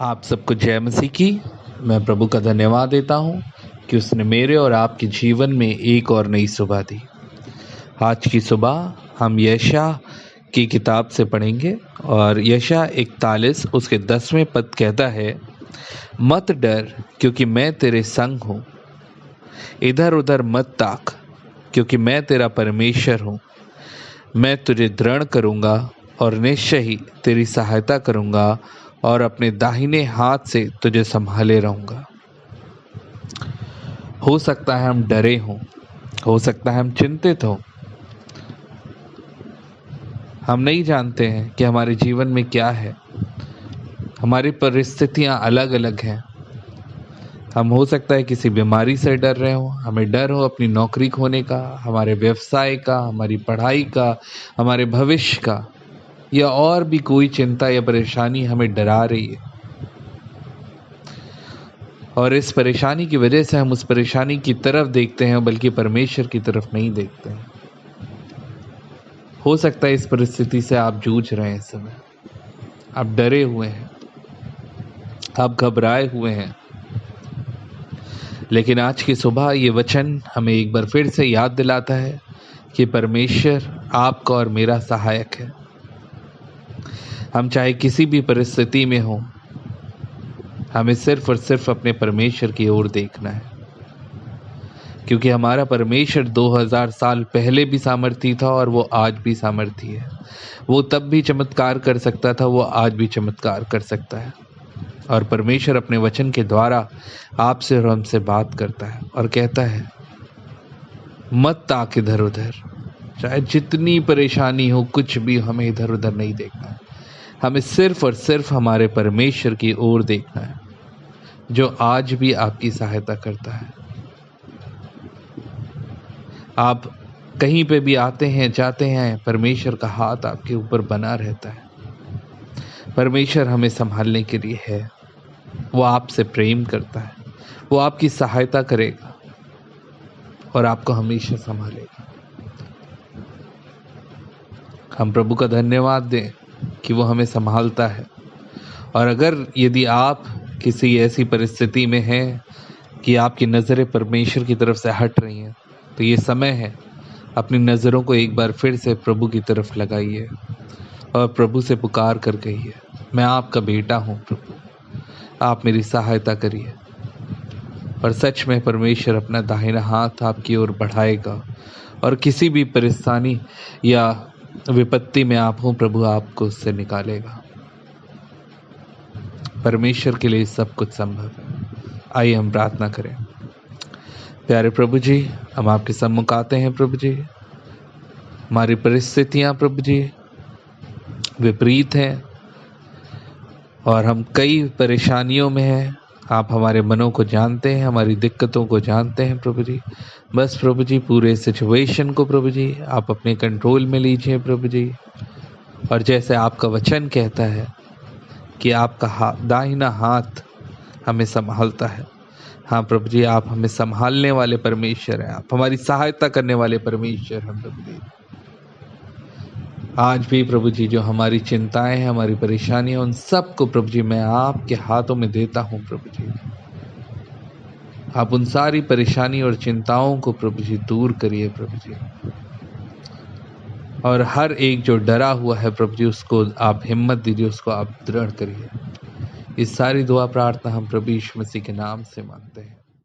आप सबको जय मसीह की। मैं प्रभु का धन्यवाद देता हूँ कि उसने मेरे और आपके जीवन में एक और नई सुबह दी। आज की सुबह हम यशायाह की किताब से पढ़ेंगे और यशायाह 41 उसके 10वें पद कहता है, मत डर क्योंकि मैं तेरे संग हूँ, इधर उधर मत ताक क्योंकि मैं तेरा परमेश्वर हूँ। मैं तुझे दृढ़ करूँगा और निश्चय ही तेरी सहायता करूँगा और अपने दाहिने हाथ से तुझे संभाले रहूँगा। हो सकता है हम डरे हों, हो सकता है हम चिंतित हों, हम नहीं जानते हैं कि हमारे जीवन में क्या है, हमारी परिस्थितियाँ अलग अलग हैं। हम हो सकता है किसी बीमारी से डर रहे हो, हमें डर हो अपनी नौकरी खोने का, हमारे व्यवसाय का, हमारी पढ़ाई का, हमारे भविष्य का, या और भी कोई चिंता या परेशानी हमें डरा रही है। और इस परेशानी की वजह से हम उस परेशानी की तरफ देखते हैं बल्कि परमेश्वर की तरफ नहीं देखते हैं। हो सकता है इस परिस्थिति से आप जूझ रहे हैं, इस समय आप डरे हुए हैं, आप घबराए हुए हैं, लेकिन आज की सुबह ये वचन हमें एक बार फिर से याद दिलाता है कि परमेश्वर आपका और मेरा सहायक है। हम चाहे किसी भी परिस्थिति में हो, हमें सिर्फ और सिर्फ अपने परमेश्वर की ओर देखना है, क्योंकि हमारा परमेश्वर 2000 साल पहले भी सामर्थी था और वो आज भी सामर्थी है। वो तब भी चमत्कार कर सकता था, वो आज भी चमत्कार कर सकता है। और परमेश्वर अपने वचन के द्वारा आपसे और हमसे बात करता है और कहता है, मत ताक इधर उधर। चाहे जितनी परेशानी हो, कुछ भी, हमें इधर उधर नहीं देखना है, हमें सिर्फ और सिर्फ हमारे परमेश्वर की ओर देखना है, जो आज भी आपकी सहायता करता है। आप कहीं पे भी आते हैं जाते हैं, परमेश्वर का हाथ आपके ऊपर बना रहता है। परमेश्वर हमें संभालने के लिए है, वो आपसे प्रेम करता है, वो आपकी सहायता करेगा और आपको हमेशा संभालेगा। हम प्रभु का धन्यवाद दें कि वो हमें संभालता है। और अगर यदि आप किसी ऐसी परिस्थिति में हैं कि आपकी नज़रें परमेश्वर की तरफ से हट रही हैं, तो ये समय है अपनी नज़रों को एक बार फिर से प्रभु की तरफ लगाइए और प्रभु से पुकार कर कहिए, मैं आपका बेटा हूँ प्रभु, आप मेरी सहायता करिए। और सच में परमेश्वर अपना दाहिना हाथ आपकी ओर बढ़ाएगा और किसी भी परेशानी या विपत्ति में आप हो, प्रभु आपको उससे निकालेगा। परमेश्वर के लिए सब कुछ संभव है। आइए हम प्रार्थना करें। प्यारे प्रभु जी, हम आपके सम्मुख आते हैं प्रभु जी। हमारी परिस्थितियां प्रभु जी विपरीत हैं और हम कई परेशानियों में हैं। आप हमारे मनों को जानते हैं, हमारी दिक्कतों को जानते हैं प्रभु जी। बस प्रभु जी, पूरे सिचुएशन को प्रभु जी आप अपने कंट्रोल में लीजिए प्रभु जी। और जैसे आपका वचन कहता है कि आपका दाहिना हाथ हमें संभालता है, हाँ प्रभु जी, आप हमें संभालने वाले परमेश्वर हैं, आप हमारी सहायता करने वाले परमेश्वर हैं प्रभु जी। आज भी प्रभु जी जो हमारी चिंताएं हैं, हमारी परेशानियां, उन सब को प्रभु जी मैं आपके हाथों में देता हूं प्रभु जी। आप उन सारी परेशानी और चिंताओं को प्रभु जी दूर करिए प्रभु जी। और हर एक जो डरा हुआ है प्रभु जी, उसको आप हिम्मत दीजिए, उसको आप दृढ़ करिए। इस सारी दुआ प्रार्थना हम प्रभु यीशु मसीह के नाम से मांगते हैं।